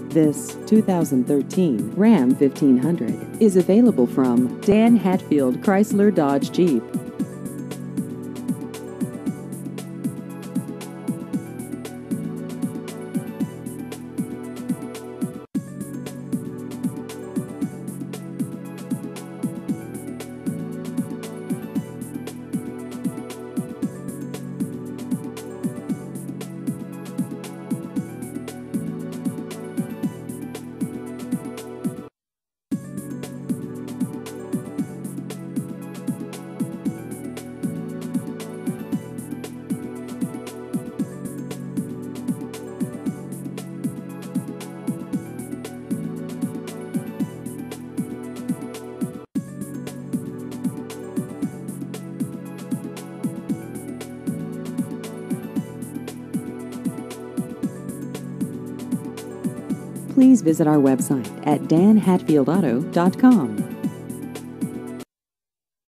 This 2013 Ram 1500 is available from Dan Hatfield Chrysler Dodge Jeep. Please visit our website at danhatfieldauto.com.